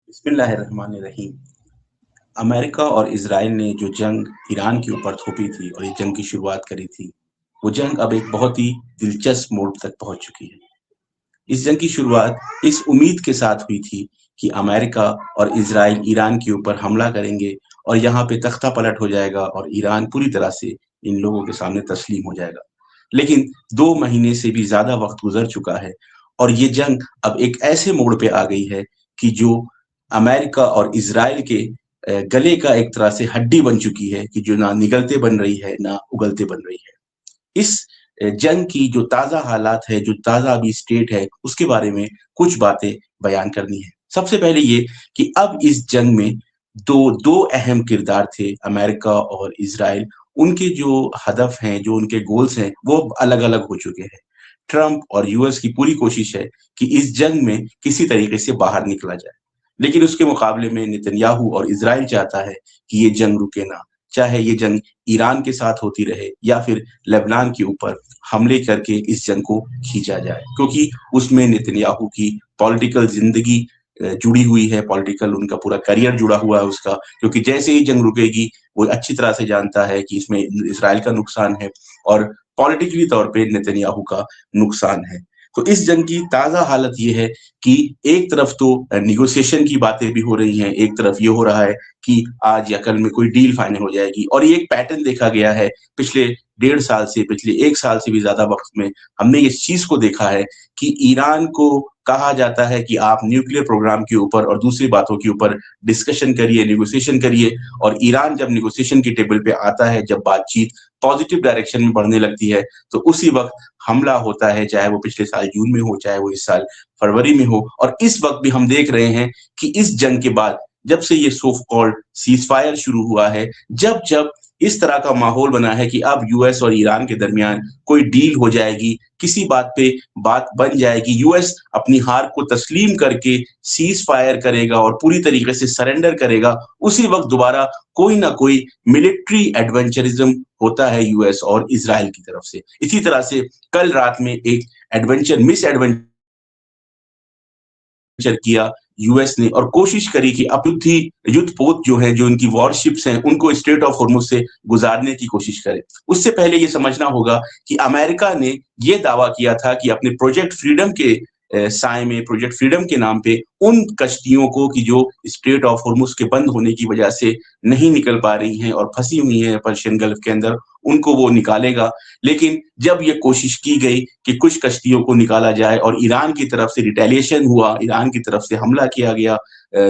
بسم اللہ الرحمن الرحیم۔ امریکہ اور اسرائیل نے جو جنگ ایران کے اوپر تھوپی تھی اور اس جنگ کی شروعات کری تھی، وہ جنگ اب ایک بہت ہی دلچسپ موڑ تک پہنچ چکی ہے۔ اس جنگ کی شروعات اس امید کے ساتھ ہوئی تھی کہ امریکہ اور اسرائیل ایران کے اوپر حملہ کریں گے اور یہاں پہ تختہ پلٹ ہو جائے گا اور ایران پوری طرح سے ان لوگوں کے سامنے تسلیم ہو جائے گا۔ لیکن 2 مہینے سے بھی زیادہ وقت گزر چکا ہے اور یہ جنگ اب ایک ایسے موڑ پہ آ گئی ہے کہ جو امریکہ اور اسرائیل کے گلے کا ایک طرح سے ہڈی بن چکی ہے کہ جو نہ نگلتے بن رہی ہے نہ اگلتے بن رہی ہے۔ اس جنگ کی جو تازہ حالات ہے، جو تازہ ابھی سٹیٹ ہے، اس کے بارے میں کچھ باتیں بیان کرنی ہے۔ سب سے پہلے یہ کہ اب اس جنگ میں دو اہم کردار تھے، امریکہ اور اسرائیل۔ ان کے جو ہدف ہیں، جو ان کے گولز ہیں، وہ الگ الگ ہو چکے ہیں۔ ٹرمپ اور یو ایس کی پوری کوشش ہے کہ اس جنگ میں کسی طریقے سے باہر نکلا جائے، لیکن اس کے مقابلے میں نتنیاہو اور اسرائیل چاہتا ہے کہ یہ جنگ رکے نہ، چاہے یہ جنگ ایران کے ساتھ ہوتی رہے یا پھر لبنان کے اوپر حملے کر کے اس جنگ کو کھینچا جائے، کیونکہ اس میں نتنیاہو کی پولیٹیکل زندگی جڑی ہوئی ہے، پولیٹیکل ان کا پورا کریئر جڑا ہوا ہے اس کا، کیونکہ جیسے ہی جنگ رکے گی وہ اچھی طرح سے جانتا ہے کہ اس میں اسرائیل کا نقصان ہے اور پولیٹیکلی طور پہ نتنیاہو کا نقصان ہے۔ تو اس جنگ کی تازہ حالت یہ ہے کہ ایک طرف تو نیگوسیشن کی باتیں بھی ہو رہی ہیں، ایک طرف یہ ہو رہا ہے کہ آج یا کل میں کوئی ڈیل فائنل ہو جائے گی، اور یہ ایک پیٹرن دیکھا گیا ہے پچھلے 1.5 سال سے، پچھلے 1 سال سے بھی زیادہ وقت میں ہم نے اس چیز کو دیکھا ہے کہ ایران کو کہا جاتا ہے کہ آپ نیوکلیر پروگرام کے اوپر اور دوسری باتوں کے اوپر ڈسکشن کریے، نیگوسیشن کریے، اور ایران جب نیگوسیشن کی ٹیبل پہ آتا ہے، جب بات چیت پازیٹیو ڈائریکشن میں بڑھنے لگتی ہے، تو اسی وقت حملہ ہوتا ہے، چاہے وہ پچھلے سال جون میں ہو، چاہے وہ اس سال فروری میں ہو۔ اور اس وقت بھی ہم دیکھ رہے ہیں کہ اس جنگ کے بعد جب سے یہ سو کالڈ سیز فائر شروع ہوا ہے، جب اس طرح کا ماحول بنا ہے کہ اب یو ایس اور ایران کے درمیان کوئی ڈیل ہو جائے گی، کسی بات پہ بات بن جائے گی، یو ایس اپنی ہار کو تسلیم کر کے سیز فائر کرے گا اور پوری طریقے سے سرنڈر کرے گا، اسی وقت دوبارہ کوئی نہ کوئی ملٹری ایڈونچرزم ہوتا ہے یو ایس اور اسرائیل کی طرف سے۔ اسی طرح سے کل رات میں ایک مس ایڈونچر کیا یو ایس نے، اور کوشش کری کہ اب یدھ پوت جو ہیں، جو ان کی وار شپس ہیں، ان کو اسٹریٹ آف ہارمز سے گزارنے کی کوشش کرے۔ اس سے پہلے یہ سمجھنا ہوگا کہ امریکہ نے یہ دعویٰ کیا تھا کہ اپنے پروجیکٹ فریڈم کے سائے میں، پروجیکٹ فریڈم کے نام پہ، ان کشتیوں کو کہ جو اسٹریٹ آف ہارمز کے بند ہونے کی وجہ سے نہیں نکل پا رہی ہیں اور پھنسی ہوئی ہیں پرشین گلف کے اندر، ان کو وہ نکالے گا۔ لیکن جب یہ کوشش کی گئی کہ کچھ کشتیوں کو نکالا جائے اور ایران کی طرف سے ریٹیلیشن ہوا، ایران کی طرف سے حملہ کیا گیا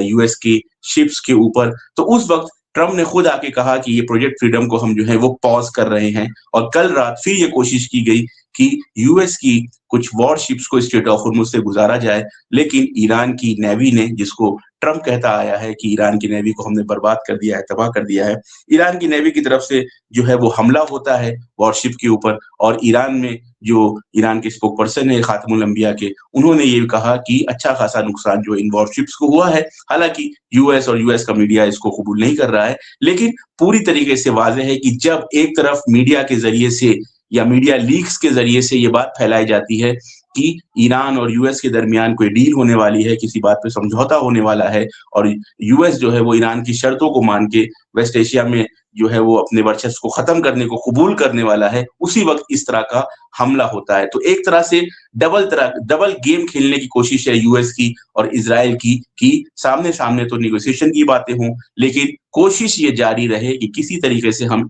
یو ایس کی شپس کے اوپر، تو اس وقت ٹرمپ نے خود آ کے کہا کہ یہ پروجیکٹ فریڈم کو ہم جو ہے وہ پاز کر رہے ہیں، اور کل رات پھر یہ کوشش کی گئی کہ یو ایس کی کچھ وار شپس کو اسٹریٹ آف ہارمز سے گزارا جائے، لیکن ایران کی نیوی نے، جس کو ٹرمپ کہتا آیا ہے کہ ایران کی نیوی کو ہم نے برباد کر دیا ہے، تباہ کر دیا ہے، ایران کی نیوی کی طرف سے جو ہے وہ حملہ ہوتا ہے وار شپ کے اوپر، اور ایران میں جو ایران کے اسپوک پرسن ہے خاتم الانبیاء کے، انہوں نے یہ کہا کہ اچھا خاصا نقصان جو ان وار شپس کو ہوا ہے۔ حالانکہ یو ایس کا میڈیا اس کو قبول نہیں کر رہا ہے، لیکن پوری طریقے سے واضح ہے کہ جب ایک طرف میڈیا کے ذریعے سے یا میڈیا لیکس کے ذریعے سے یہ بات پھیلائی جاتی ہے کہ ایران اور یو ایس کے درمیان کوئی ڈیل ہونے والی ہے، کسی بات پہ سمجھوتا ہونے والا ہے، اور یو ایس جو ہے وہ ایران کی شرطوں کو مان کے ویسٹ ایشیا میں جو ہے وہ اپنے ورچسپ کو ختم کرنے کو قبول کرنے والا ہے، اسی وقت اس طرح کا حملہ ہوتا ہے۔ تو ایک طرح سے ڈبل گیم کھیلنے کی کوشش ہے یو ایس کی اور اسرائیل کی کہ سامنے سامنے تو نیگوسیشن کی باتیں ہوں، لیکن کوشش یہ جاری رہے کہ کسی طریقے سے ہم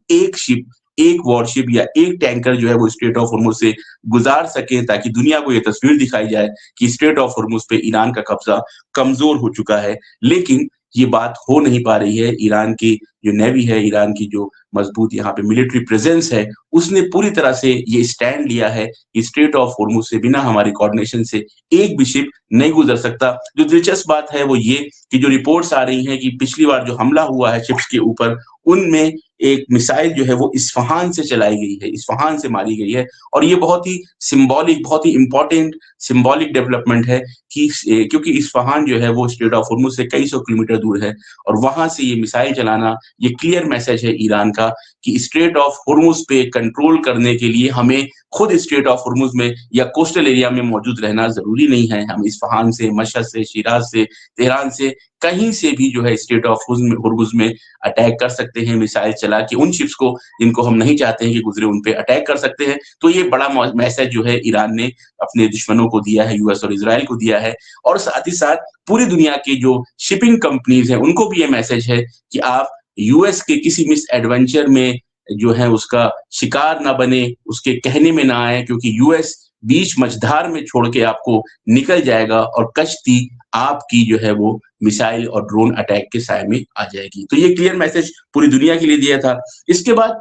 ایک وار شپ یا ایک ٹینکر جو ہے وہ اسٹریٹ آف ہارمز سے گزار سکیں، تاکہ دنیا کو یہ تصویر دکھائی جائے کہ اسٹریٹ آف ہارمز پہ ایران کا قبضہ کمزور ہو چکا ہے۔ لیکن یہ بات ہو نہیں پا رہی ہے۔ ایران کی جو نیوی ہے، ایران کی جو مضبوط یہاں پہ ملٹری پریزنس ہے، اس نے پوری طرح سے یہ اسٹینڈ لیا ہے کہ اسٹریٹ آف ہارمز سے بنا ہماری کوآرڈینیشن سے ایک بھی شپ نہیں گزر سکتا۔ جو دلچسپ بات ہے وہ یہ کہ جو رپورٹس آ رہی ہیں کہ پچھلی بار جو حملہ ہوا ہے شپس کے اوپر، ان میں ایک میسائل جو ہے وہ اصفہان سے چلائی گئی ہے، اصفہان سے ماری گئی ہے، اور یہ بہت ہی سمبولک، بہت ہی امپورٹنٹ سمبولک ڈیولپمنٹ ہے کہ کیونکہ اصفہان جو ہے وہ اسٹریٹ آف ہارمز سے کئی سو کلومیٹر دور ہے، اور وہاں سے یہ میسائل چلانا یہ کلیئر میسج ہے ایران کا کہ اسٹریٹ آف ہرمز پہ کنٹرول کرنے کے لیے ہمیں خود اسٹریٹ آف ہرمز میں یا کوسٹل ایریا میں موجود رہنا ضروری نہیں ہے. ہم اصفہان سے، مشہد سے، شیراز سے، تہران سے، کہیں سے بھی جو ہے اسٹریٹ آف ہرمز میں اٹیک کر سکتے ہیں، میسائل چلا کے ان شپس کو جن کو ہم نہیں چاہتے ہیں کہ گزرے ان پہ اٹیک کر سکتے ہیں. تو یہ بڑا میسج جو ہے ایران نے اپنے دشمنوں کو دیا ہے، یو ایس اور اسرائیل کو دیا ہے. اور ساتھ ہی ساتھ پوری دنیا کی جو شپنگ کمپنیز ہیں ان کو بھی یہ میسج ہے کہ آپ یو ایس کے کسی مس ایڈونچر میں جو ہے اس کا شکار نہ بنے، اس کے کہنے میں نہ آئے، کیونکہ یو ایس بیچ مجدھار میں چھوڑ کے آپ کو نکل جائے گا اور کشتی آپ کی جو ہے وہ میسائل اور ڈرون اٹیک کے سائے میں آ جائے گی. تو یہ کلیئر میسج پوری دنیا کے لیے دیا تھا. اس کے بعد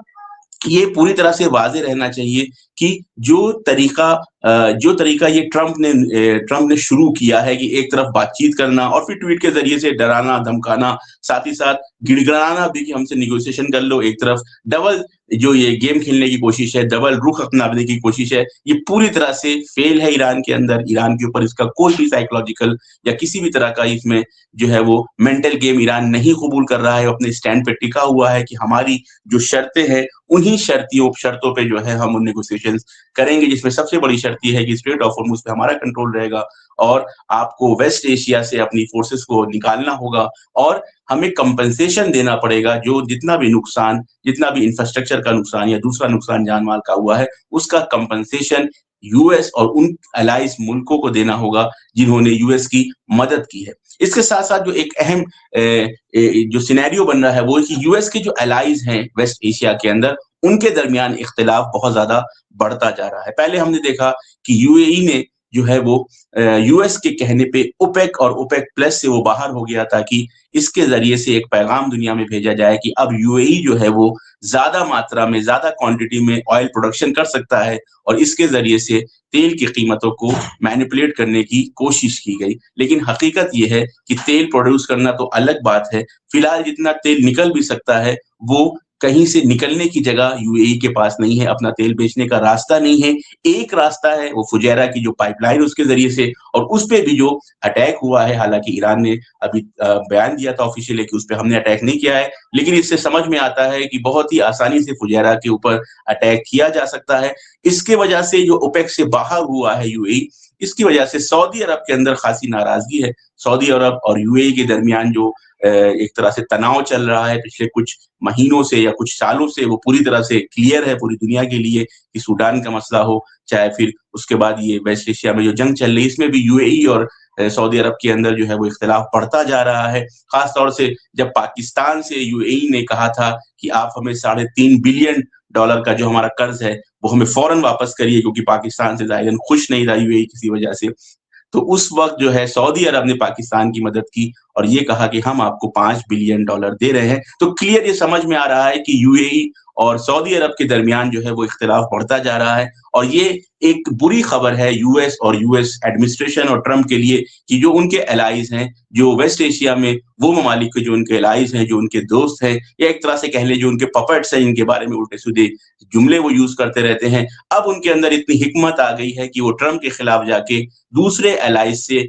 یہ پوری طرح سے واضح رہنا چاہیے کہ جو طریقہ یہ ٹرمپ نے شروع کیا ہے کہ ایک طرف بات چیت کرنا اور پھر ٹویٹ کے ذریعے سے ڈرانا دھمکانا، ساتھ ہی ساتھ گڑ گڑانا بھی کہ ہم سے نیگوسیشن کر لو، ایک طرف ڈبل جو یہ گیم کھیلنے کی کوشش ہے، ڈبل رخ اپنانے کی کوشش ہے، یہ پوری طرح سے فیل ہے ایران کے اندر. ایران کے اوپر اس کا کوئی بھی سائیکولوجیکل یا کسی بھی طرح کا اس میں جو ہے وہ مینٹل گیم ایران نہیں قبول کر رہا ہے. اپنے اسٹینڈ پہ ٹکا ہوا ہے کہ ہماری جو شرطیں ہیں انہی شرطوں پہ جو ہے ہم ان نیگوسیشن کریں گے، جس میں سب سے بڑی شرط یہ ہے کہ اسٹریٹ آف ہرمز پہ ہمارا کنٹرول رہے گا اور آپ کو ویسٹ ایشیا سے اپنی فورسز کو نکالنا ہوگا اور ہمیں کمپنسیشن دینا پڑے گا. جو جتنا بھی انفراسٹرکچر کا نقصان یا دوسرا نقصان جان مال کا ہوا ہے اس کا کمپنسیشن یو ایس اور ان الائز ملکوں کو دینا ہوگا جنہوں نے یو ایس کی مدد کی ہے. اس کے ساتھ ساتھ جو ایک اہم جو سینیریو بن رہا ہے وہ کہ یو ایس کے جو الائز ہیں ویسٹ ایشیا کے اندر ان کے درمیان اختلاف بہت زیادہ بڑھتا جا رہا ہے. پہلے ہم نے دیکھا کہ یو اے ای نے جو ہے وہ یو ایس کے کہنے پہ اوپیک اور اوپیک پلس سے وہ باہر ہو گیا تاکہ اس کے ذریعے سے ایک پیغام دنیا میں بھیجا جائے کہ اب یو اے ای جو ہے وہ زیادہ ماترا میں، زیادہ کوانٹٹی میں آئل پروڈکشن کر سکتا ہے اور اس کے ذریعے سے تیل کی قیمتوں کو مینیپولیٹ کرنے کی کوشش کی گئی. لیکن حقیقت یہ ہے کہ تیل پروڈیوس کرنا تو الگ بات ہے، فی الحال جتنا تیل نکل بھی سکتا ہے وہ کہیں سے نکلنے کی جگہ یو اے ای کے پاس نہیں ہے، اپنا تیل بیچنے کا راستہ نہیں ہے. ایک راستہ ہے وہ فجیرہ کی جو پائپ لائن اس کے ذریعے سے، اور اس پہ بھی جو اٹیک ہوا ہے، حالانکہ ایران نے ابھی بیان دیا تھا آفیشیلی کہ اس پہ ہم نے اٹیک نہیں کیا ہے، لیکن اس سے سمجھ میں آتا ہے کہ بہت ہی آسانی سے فجیرہ کے اوپر اٹیک کیا جا سکتا ہے. اس کے وجہ سے جو اوپیک سے باہر ہوا ہے یو اے ای، اس کی وجہ سے سعودی عرب کے اندر خاصی ناراضگی ہے. سعودی عرب اور یو اے ای کے درمیان جو ایک طرح سے تناؤ چل رہا ہے پچھلے کچھ مہینوں سے یا کچھ سالوں سے، وہ پوری طرح سے کلیئر ہے پوری دنیا کے لیے کہ سوڈان کا مسئلہ ہو، چاہے پھر اس کے بعد یہ ویسٹ ایشیا میں جو جنگ چل رہی ہے اس میں بھی یو اے ای اور سعودی عرب کے اندر جو ہے وہ اختلاف بڑھتا جا رہا ہے. خاص طور سے جب پاکستان سے یو اے ای نے کہا تھا کہ آپ ہمیں $3.5 بلین کا جو ہمارا قرض ہے وہ ہمیں فوراً واپس کریے، کیونکہ پاکستان سے ظاہراً خوش نہیں رہا یو اے ای کسی وجہ سے، تو اس وقت جو ہے سعودی عرب نے پاکستان کی مدد کی اور یہ کہا کہ ہم آپ کو $5 بلین دے رہے ہیں. تو کلیئر یہ سمجھ میں آ رہا ہے کہ یو اے ای اور سعودی عرب کے درمیان جو ہے وہ اختلاف بڑھتا جا رہا ہے، اور یہ ایک بری خبر ہے یو ایس اور یو ایس ایڈمنسٹریشن اور ٹرمپ کے لیے کہ جو ان کے الائز ہیں، جو ویسٹ ایشیا میں وہ ممالک کے جو ان کے الائز ہیں، جو ان کے دوست ہیں، یا ایک طرح سے کہہ لیں جو ان کے پپٹس ہیں، ان کے بارے میں الٹے سیدھے جملے وہ یوز کرتے رہتے ہیں، اب ان کے اندر اتنی حکمت آ گئی ہے کہ وہ ٹرمپ کے خلاف جا کے دوسرے الائز سے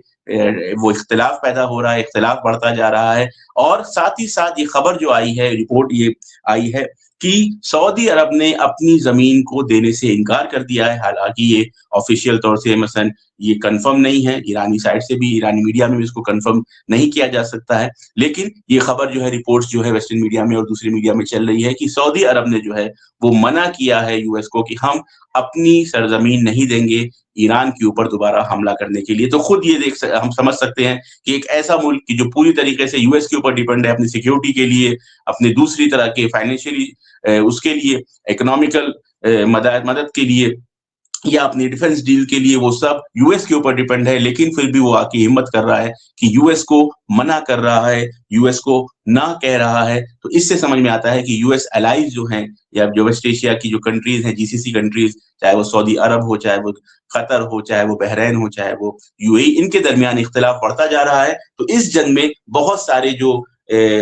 وہ اختلاف پیدا ہو رہا ہے، اختلاف بڑھتا جا رہا ہے. اور ساتھ ہی ساتھ یہ خبر جو آئی ہے، رپورٹ یہ آئی ہے کہ سعودی عرب نے اپنی زمین کو دینے سے انکار کر دیا ہے. حالانکہ یہ آفیشیل طور سے مثلا یہ کنفرم نہیں ہے، ایرانی سائٹ سے بھی، ایرانی میڈیا میں بھی اس کو کنفرم نہیں کیا جا سکتا ہے، لیکن یہ خبر جو ہے رپورٹس جو ہے ویسٹرن میڈیا میں اور دوسری میڈیا میں چل رہی ہے کہ سعودی عرب نے جو ہے وہ منع کیا ہے یو ایس کو کہ ہم اپنی سرزمین نہیں دیں گے ایران کے اوپر دوبارہ حملہ کرنے کے لیے. تو خود یہ ہم سمجھ سکتے ہیں کہ ایک ایسا ملک کی جو پوری طریقے سے یو ایس کے اوپر ڈیپینڈ ہے اپنی سیکیورٹی کے لیے، اپنے دوسری طرح کے فائنینشیلی اس کے لیے، اکنامیکل مدد کے لیے یا اپنی ڈیفنس ڈیل کے لیے، وہ سب یو ایس کے اوپر ڈیپینڈ ہے، لیکن پھر بھی وہ آ کے ہمت کر رہا ہے کہ یو ایس کو منع کر رہا ہے، یو ایس کو نہ کہہ رہا ہے. تو اس سے سمجھ میں آتا ہے کہ یو ایس الائز جو ہیں یا جو ویسٹ ایشیا کی جو کنٹریز ہیں، جی سی سی کنٹریز، چاہے وہ سعودی عرب ہو، چاہے وہ قطر ہو، چاہے وہ بحرین ہو، چاہے وہ یو اے ای، ان کے درمیان اختلاف بڑھتا جا رہا ہے. تو اس جنگ میں بہت سارے جو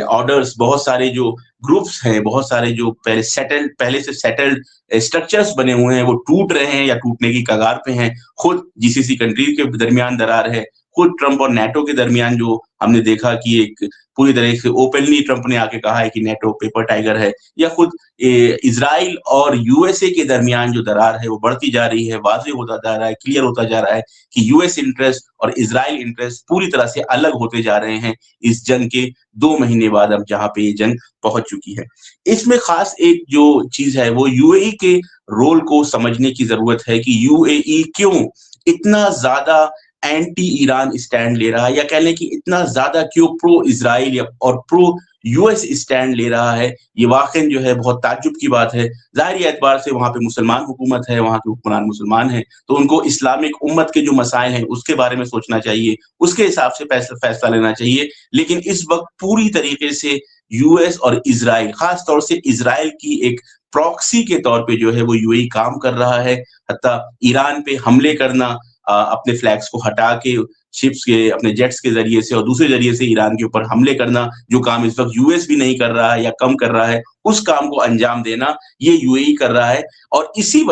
آرڈرز، بہت سارے جو گروپس ہیں، بہت سارے جو پہلے سے سیٹلڈ اسٹرکچرز بنے ہوئے ہیں وہ ٹوٹ رہے ہیں یا ٹوٹنے کی کگار پہ ہیں. خود جی سی سی کنٹریز کے درمیان درار ہے، खुद ट्रंप और नेटो के दरमियान जो हमने देखा कि एक पूरी तरह से ओपनली ट्रंप ने आके कहा है कि नेटो पेपर टाइगर है, या खुद इज़राइल और यूएसए के दरमियान जो दरार है वो बढ़ती जा रही है, वाज़ेह होता जा रहा है, क्लियर होता जा रहा है कि यूएस इंटरेस्ट और इज़राइल इंटरेस्ट पूरी तरह से अलग होते जा रहे हैं इस जंग के 2 महीने बाद, अब जहाँ पे ये जंग पहुँच चुकी है। इसमें ख़ास एक जो चीज़ है वो यूएई के रोल को समझने की ज़रूरत है कि यूएई क्यों इतना ज़्यादा एंटी ईरान स्टैंड ले रहा है, या कह लें कि इतना ज़्यादा क्यों प्रो इज़राइल या और प्रो यूएस स्टैंड ले रहा है। ये वाक़ई जो है बहुत ताज्जुब की बात है। ज़ाहिर एतबार से वहाँ पे मुसलमान हुकूमत है, वहाँ के हुक्मरान मुसलमान हैं, तो उनको इस्लामिक उम्मत के जो मसाइल हैं उसके बारे में सोचना चाहिए, उसके हिसाब से फैसला लेना चाहिए। लेकिन इस वक़्त पूरी तरीके से यूएस और इज़राइल, ख़ास तौर से इज़राइल की एक प्रॉक्सी के तौर पे जो है वो यूएई काम कर रहा है। हत्ता ईरान पे हमले करना, अपने फ्लैग्स को हटा के शिप्स के, अपने जेट्स के ज़रिए से और दूसरे ज़रिए से ईरान के ऊपर हमले करना, जो काम इस वक़्त यूएस भी नहीं कर रहा है या कम कर रहा है, उस काम को अंजाम देना ये यूएई कर रहा है। और इसी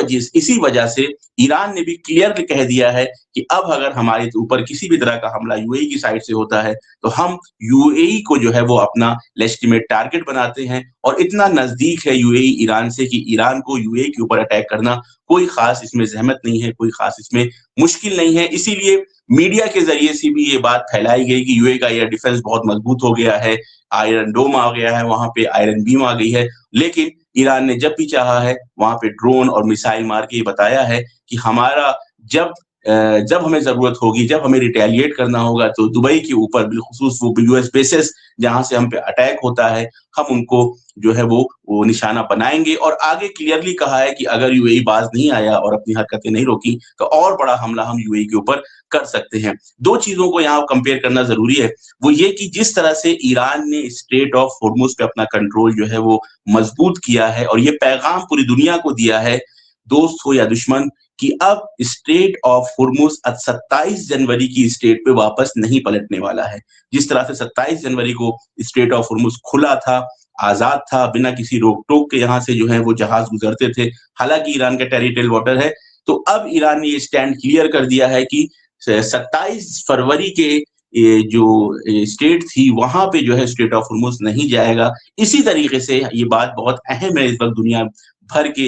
वजह से ईरान ने भी क्लियरली कह दिया है कि अब अगर हमारे ऊपर किसी भी तरह का हमला यूएई की साइड से होता है, तो हम यूएई को जो है वो अपना लेजिटिमेट टारगेट बनाते हैं, और इतना नज़दीक है यूएई ईरान से कि ईरान को यूएई के ऊपर अटैक करना कोई ख़ास इसमें ज़हमत नहीं है, कोई ख़ास इसमें मुश्किल नहीं है। इसीलिए मीडिया के ज़रिए से भी ये बात फैलाई गई कि यूएई का एयर डिफेंस बहुत मजबूत हो गया है, आयरन डोम आ गया है, वहाँ पे आयरन बीम आ गई है। लेकिन ईरान ने जब भी चाहा है, वहाँ पे ड्रोन और मिसाइल मार के ये बताया है कि हमारा जब जब हमें ज़रूरत होगी, जब हमें रिटेलिएट करना होगा, तो दुबई के ऊपर बिलख़ुसूस वो यूएस बेसेस जहाँ से हम पे अटैक होता है, हम उनको जो है वो निशाना बनाएँगे। और आगे क्लियरली कहा है कि अगर यूएई बाज़ नहीं आया और अपनी हरकतें नहीं रोकी, तो और बड़ा हमला हम यूएई के ऊपर कर सकते हैं। 2 चीज़ों को यहाँ कंपेयर करना ज़रूरी है, वो ये कि जिस तरह से ईरान ने स्ट्रेट ऑफ होर्मुज़ पे अपना कंट्रोल जो है वो मज़बूत किया है, और ये पैगाम पूरी दुनिया को दिया है, दोस्त हो या दुश्मन, कि अब स्ट्रेट ऑफ होर्मुज़ 27 जनवरी की स्टेट पे वापस नहीं पलटने वाला है। जिस तरह से 27 जनवरी को स्ट्रेट ऑफ होर्मुज़ खुला था, आज़ाद था, बिना किसी रोक-टोक के यहाँ से जो है वो जहाज़ गुज़रते थे। हालाँकि ईरान का टेरिटोरियल वाटर है, तो अब ईरान ने ये स्टैंड क्लियर कर दिया है कि 27 फरवरी के ये जो स्टेट थी, वहाँ पे जो है स्ट्रेट ऑफ होर्मुज़ नहीं जाएगा। इसी तरीके से ये बात बहुत अहम है, इस वक़्त दुनिया भर के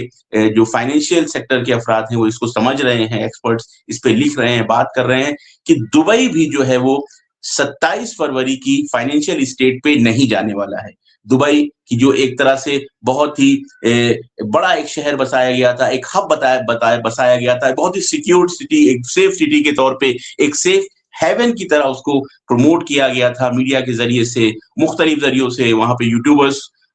जो फाइनेंशियल सेक्टर के अफ़राद हैं वो इसको समझ रहे हैं, एक्सपर्ट्स इस पे लिख रहे हैं, बात कर रहे हैं कि दुबई भी जो है वो 27 फरवरी की फाइनेंशियल स्टेट पे नहीं जाने वाला है। दुबई की जो एक तरह से बहुत ही बड़ा एक शहर बसाया गया था, एक हब बसाया गया था, बहुत ही सिक्योर्ड सिटी, एक सेफ सिटी के तौर पे, एक सेफ हेवन की तरह उसको प्रमोट किया गया था मीडिया के ज़रिए से, मुख्तलिफ ज़रियों से, वहाँ पे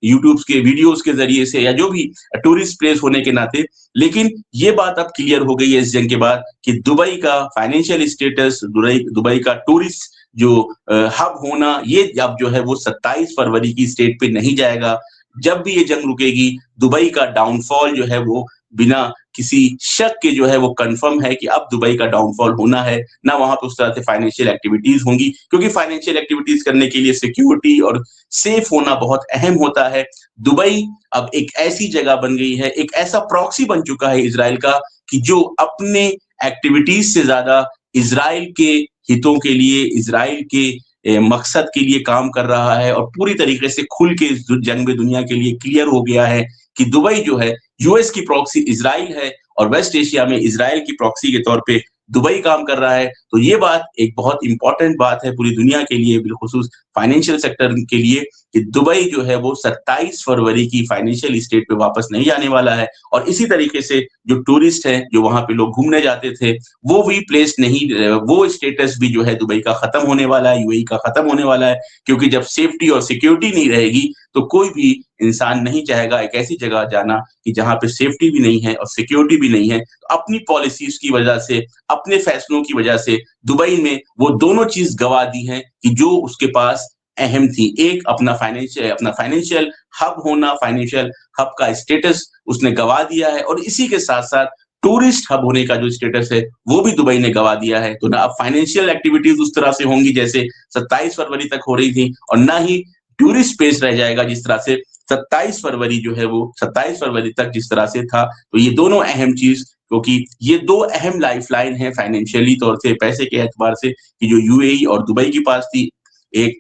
यूट्यूब्स के वीडियोज़ के ज़रिए से, या जो भी टूरिस्ट प्लेस होने के नाते। लेकिन ये बात अब क्लियर हो गई है इस जंग के बाद कि दुबई का फाइनेंशियल स्टेटस, दुबई का टूरिस्ट जो हब होना, ये अब जो है वो 27 फरवरी की स्टेट पे नहीं जाएगा। जब भी ये जंग रुकेगी, दुबई का डाउनफॉल जो है वो बिना किसी शक के जो है वो कन्फर्म है कि अब दुबई का डाउनफॉल होना है, ना वहाँ पे उस तरह से फाइनेंशियल एक्टिविटीज़ होंगी, क्योंकि फाइनेंशियल एक्टिविटीज़ करने के लिए सिक्योरिटी और सेफ होना बहुत अहम होता है। दुबई अब एक ऐसी जगह बन गई है, एक ऐसा प्रॉक्सी बन चुका है इज़राइल का, कि जो अपने एक्टिविटीज़ से ज़्यादा इज़राइल के हितों के लिए, इज़राइल के मकसद के लिए काम कर रहा है, और पूरी तरीके से खुल के इस जंग में दुनिया के लिए क्लियर हो गया है कि दुबई जो है यूएस की प्रॉक्सी इज़राइल है, और वेस्ट एशिया में इज़राइल की प्रॉक्सी के तौर पे दुबई काम कर रहा है। तो ये बात एक बहुत इम्पोर्टेंट बात है पूरी दुनिया के लिए, बिलखुसूस फाइनेंशियल सेक्टर के लिए, कि दुबई जो है वो 27 फरवरी की फाइनेंशियल स्टेट पे वापस नहीं जाने वाला है। और इसी तरीके से जो टूरिस्ट हैं, जो वहाँ पे लोग घूमने जाते थे, वो भी प्लेस नहीं, वो स्टेटस भी जो है दुबई का खत्म होने वाला है, यूएई का खत्म होने वाला है। क्योंकि जब सेफ्टी और सिक्योरिटी नहीं रहेगी, तो कोई भी इंसान नहीं चाहेगा एक ऐसी जगह जाना कि जहाँ पे सेफ्टी भी नहीं है और सिक्योरिटी भी नहीं है। तो अपनी पॉलिसीज़ की वजह से, अपने फैसलों की वजह से दुबई ने वो दोनों चीज़ गँवा दी हैं कि जो उसके पास अहम थी। एक अपना फाइनेंशियल हब होना, फाइनेंशियल हब का स्टेटस उसने गँवा दिया है, और इसी के साथ-साथ टूरिस्ट हब होने का जो स्टेटस है, वो भी दुबई ने गँवा दिया है। तो ना अब फाइनेंशियल एक्टिविटीज़ उस तरह से होंगी जैसे 27 फरवरी तक हो रही थी, और ना ही टूरिस्ट स्पेस रह जाएगा जिस तरह से 27 फरवरी जो है वो 27 फरवरी तक जिस तरह से था। तो ये दोनों अहम चीज़ क्योंकि ये दो अहम लाइफ लाइन है फाइनेंशियली तौर से, पैसे के एतबार से, कि जो यूएई और दुबई के पास थी, एक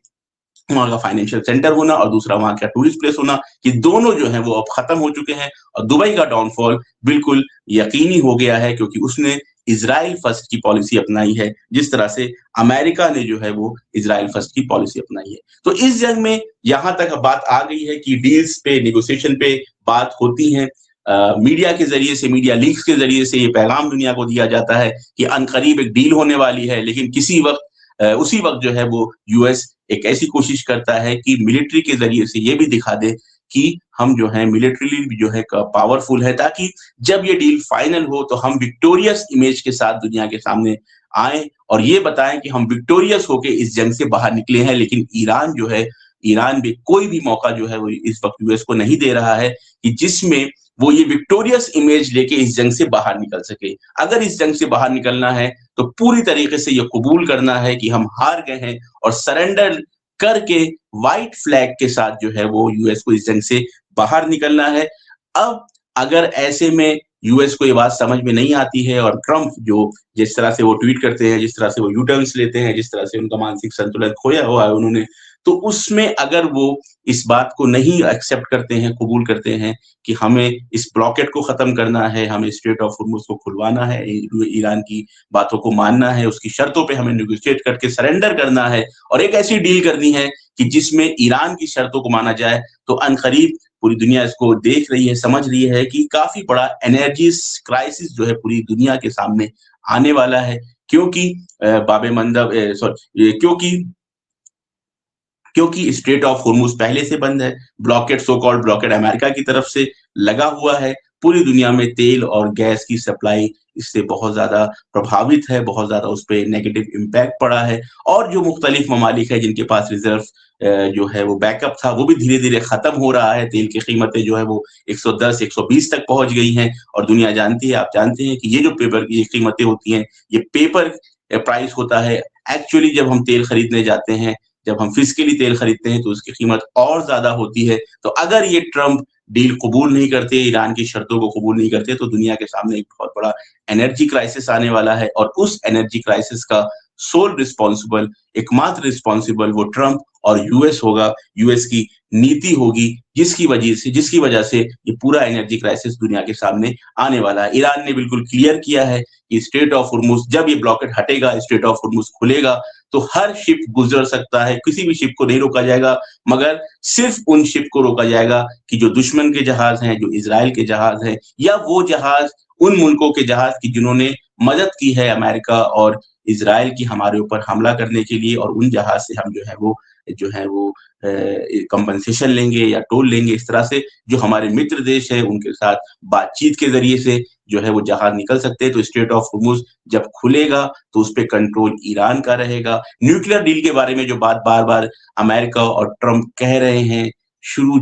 वहाँ का फाइनेंशियल सेंटर होना और दूसरा वहाँ का टूरिस्ट प्लेस होना, ये दोनों जो हैं वो अब खत्म हो चुके हैं। और दुबई का डाउनफॉल बिल्कुल यकीनी हो गया है, क्योंकि उसने इज़राइल फर्स्ट की पॉलिसी अपनाई है, जिस तरह से अमेरिका ने जो है वो इज़राइल फर्स्ट की पॉलिसी अपनाई है। तो इस जंग में यहाँ तक अब बात आ गई है कि डील्स पे, नेगोशिएशन पे बात होती है। मीडिया के ज़रिए से, मीडिया लीक्स के ज़रिए से ये पैगाम दुनिया को दिया जाता है कि अनकरीब एक डील होने वाली है, लेकिन उसी वक़्त जो है वो यूएस एक ऐसी कोशिश करता है कि मिलिट्री के ज़रिए से ये भी दिखा दे कि हम जो हैं मिलिटरीली भी जो है क पावरफुल है, ताकि जब ये डील फाइनल हो तो हम विक्टोरियस इमेज के साथ दुनिया के सामने आएँ और ये बताएँ कि हम विक्टोरियस होके इस जंग से बाहर निकले हैं। लेकिन ईरान जो है, ईरान भी कोई भी मौका जो है वो इस वक़्त यूएस को नहीं दे रहा है कि जिसमें वो ये विक्टोरियस इमेज लेके इस जंग से बाहर निकल सके। अगर इस जंग से बाहर निकलना है तो पूरी तरीके से ये कबूल करना है कि हम हार गए हैं और सरेंडर करके व्हाइट फ्लैग के साथ जो है वो यूएस को इस जंग से बाहर निकलना है। अब अगर ऐसे में यूएस को ये बात समझ में नहीं आती है और ट्रंप जो जिस तरह से वो ट्वीट करते हैं, जिस तरह से वो यू टर्न्स लेते हैं, जिस तरह से उनका मानसिक संतुलन खोया हुआ है उन्होंने, तो उसमें अगर वो इस बात को नहीं एक्सेप्ट करते हैं, कबूल करते हैं कि हमें इस ब्लॉकेड को खत्म करना है, हमें स्ट्रेट ऑफ हॉर्मुज़ को खुलवाना है, ईरान की बातों को मानना है, उसकी शर्तों पे हमें नेगोशिएट करके सरेंडर करना है और एक ऐसी डील करनी है कि जिसमें ईरान की शर्तों को माना जाए, तो अनकरीब पूरी दुनिया इसको देख रही है, समझ रही है कि काफ़ी बड़ा एनर्जी क्राइसिस जो है पूरी दुनिया के सामने आने वाला है। क्योंकि बाब मंदब क्योंकि स्ट्रेट ऑफ हॉर्मुज़ पहले से बंद है, blockade so called blockade America की तरफ से लगा हुआ है, पूरी दुनिया में तेल और गैस की सप्लाई इससे बहुत ज़्यादा प्रभावित है, बहुत ज़्यादा उस पे नेगेटिव इम्पैक्ट पड़ा है और जो मुख्तलिफ ममालिक है जिनके पास रिज़र्व जो है वो बैकअप था, वो भी धीरे-धीरे खत्म हो रहा है, तेल की कीमतें जो है वो 110-120 तक पहुँच गई हैं और दुनिया जानती है, आप जानते हैं कि ये जो पेपर की कीमतें होती हैं, ये पेपर प्राइस होता है। एक्चुअली जब हम तेल खरीदने जाते हैं, जब हम फिजिकली तेल खरीदते हैं तो उसकी कीमत और ज़्यादा होती है। तो अगर ये ट्रंप डील कबूल नहीं करते, ईरान की शर्तों को कबूल नहीं करते, तो दुनिया के सामने एक बहुत बड़ा एनर्जी क्राइसिस आने वाला है और उस एनर्जी क्राइसिस का सोल रिस्पॉन्सिबल, एकमात्र रिस्पॉन्सिबल वो ट्रंप और यूएस होगा, यूएस की नीति होगी, जिसकी वजह से ये पूरा एनर्जी क्राइसिस दुनिया के सामने आने वाला है। ईरान ने बिल्कुल क्लियर किया है कि स्ट्रेट ऑफ हॉर्मुज़ जब ये ब्लॉकेड हटेगा, स्ट्रेट ऑफ हॉर्मुज़ खुलेगा, तो हर शिप गुजर सकता है, किसी भी शिप को नहीं रोका जाएगा, मगर सिर्फ उन शिप को रोका जाएगा कि जो दुश्मन के जहाज हैं, जो इज़राइल के जहाज हैं या वो जहाज उन मुल्कों के जहाज की जिन्होंने मदद की है अमेरिका और इज़राइल की हमारे ऊपर हमला करने के लिए, और उन जहाज से हम जो है वो कंपनसेशन लेंगे या टोल लेंगे। इस तरह से जो हमारे मित्र देश हैं उनके साथ बातचीत के ज़रिए से जो है वो जहाज निकल सकते हैं। तो स्ट्रेट ऑफ हॉर्मुज़ जब खुलेगा तो उस पे कंट्रोल ईरान का रहेगा। न्यूक्लियर डील के बारे में जो बात बार-बार अमेरिका और ट्रंप कह रहे हैं, शुरू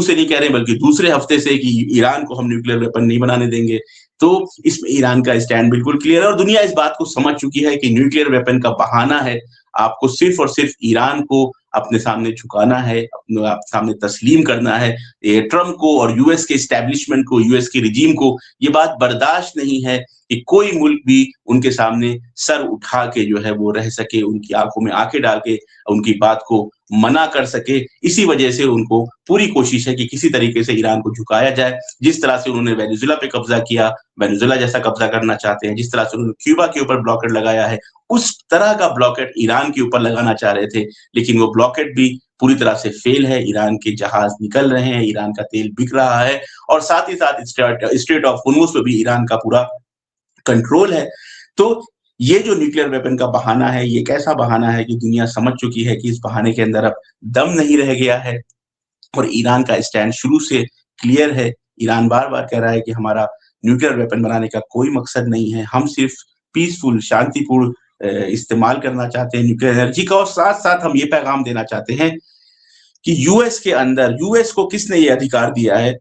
से नहीं कह रहे बल्कि दूसरे हफ्ते से, कि ईरान को हम न्यूक्लियर वेपन नहीं बनाने देंगे। तो इसमें ईरान का स्टैंड बिल्कुल क्लियर है और दुनिया इस बात को समझ चुकी है कि न्यूक्लियर वेपन का बहाना है, आपको सिर्फ और सिर्फ ईरान को अपने सामने झुकाना है, अपने सामने तस्लीम करना है। ये ट्रंप को और यूएस के एस्टेब्लिशमेंट को, यूएस के रिजीम को ये बात बर्दाश्त नहीं है कि कोई मुल्क भी उनके सामने सर उठा के जो है वो रह सके, उनकी आंखों में आंखें डाल के उनकी बात को मना कर सके। इसी वजह से उनको पूरी कोशिश है कि किसी तरीके से ईरान को झुकाया जाए। जिस तरह से उन्होंने वेनेजुला पे कब्जा किया, वेनेजुला जैसा कब्जा करना चाहते हैं, जिस तरह से उन्होंने क्यूबा के ऊपर ब्लॉकेड लगाया है, उस तरह का ब्लॉकेड ईरान के ऊपर लगाना चाह रहे थे, लेकिन वो ब्लॉकेड भी पूरी तरह से फेल है। ईरान के जहाज निकल रहे हैं, ईरान का तेल बिक रहा है और साथ ही साथ स्ट्रेट ऑफ हॉर्मुज़ पे भी ईरान का पूरा कंट्रोल है। तो ये जो न्यूक्लियर वेपन का बहाना है, ये एक ऐसा बहाना है कि दुनिया समझ चुकी है कि इस बहाने के अंदर अब दम नहीं रह गया है और ईरान का स्टैंड शुरू से क्लियर है। ईरान बार-बार कह रहा है कि हमारा न्यूक्लियर वेपन बनाने का कोई मकसद नहीं है, हम सिर्फ पीसफुल, शांतिपूर्ण इस्तेमाल करना चाहते हैं न्यूक्लियर एनर्जी का, और साथ-साथ हम ये पैगाम देना चाहते हैं कि यूएस के अंदर, यूएस को किसने ये अधिकार दिया है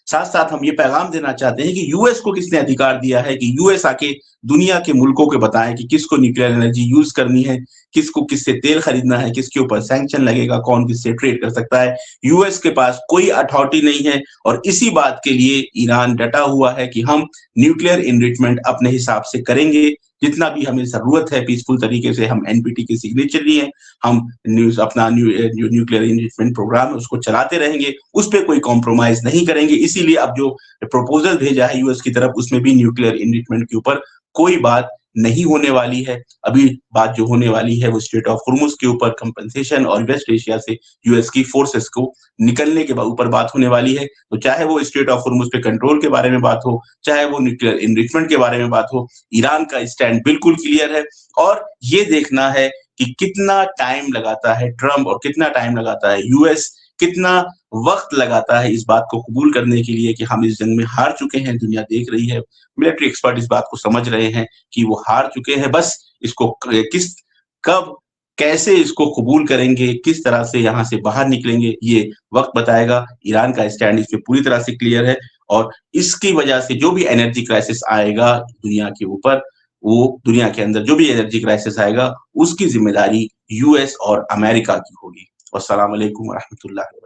साथ-साथ हम ये पैगाम देना चाहते हैं कि यूएस को किसने अधिकार दिया है कि यूएस आके दुनिया के मुल्कों को बताएं कि किसको न्यूक्लियर एनर्जी यूज करनी है, किसको किससे तेल खरीदना है, किसके ऊपर सैंक्शन लगेगा, कौन किससे ट्रेड कर सकता है। यूएस के पास कोई अथॉरिटी नहीं है और इसी बात के लिए ईरान डटा हुआ है कि हम न्यूक्लियर इनरिचमेंट अपने हिसाब से करेंगे, जितना भी हमें जरूरत है पीसफुल तरीके से। हम एनपीटी की सिग्नेचरी है, हम अपना न्यूक्लियर इनरिचमेंट प्रोग्राम है उसको चलाते रहेंगे, उस पर कोई कॉम्प्रोमाइज नहीं करेंगे। इसीलिए अब जो प्रपोजल भेजा है यूएस की तरफ, उसमें भी न्यूक्लियर इनरिचमेंट के ऊपर कोई बात नहीं होने वाली है। अभी बात जो होने वाली है वो स्ट्रेट ऑफ हुर्मुज के ऊपर कंपनसेशन और वेस्ट एशिया से यूएस की फोर्सेस को निकलने के ऊपर बात होने वाली है। तो चाहे वो स्ट्रेट ऑफ हुर्मुज पे कंट्रोल के बारे में बात हो, चाहे वो न्यूक्लियर इनरिचमेंट के बारे में बात हो, ईरान का स्टैंड बिल्कुल क्लियर है। और ये देखना है कि कितना टाइम लगाता है ट्रम्प और कितना टाइम लगाता है यूएस, कितना वक्त लगाता है इस बात को कबूल करने के लिए कि हम इस जंग में हार चुके हैं। दुनिया देख रही है, मिलिट्री एक्सपर्ट इस बात को समझ रहे हैं कि वो हार चुके हैं। बस इसको किस कब कैसे इसको कबूल करेंगे, किस तरह से यहाँ से बाहर निकलेंगे, ये वक्त बताएगा। ईरान का स्टैंड इस पे पूरी तरह से क्लियर है और इसकी वजह से जो भी एनर्जी क्राइसिस आएगा दुनिया के ऊपर, वो दुनिया के अंदर जो भी एनर्जी क्राइसिस आएगा उसकी जिम्मेदारी यूएस और अमेरिका की होगी। अस्सलाम वालेकुम व रहमतुल्लाह।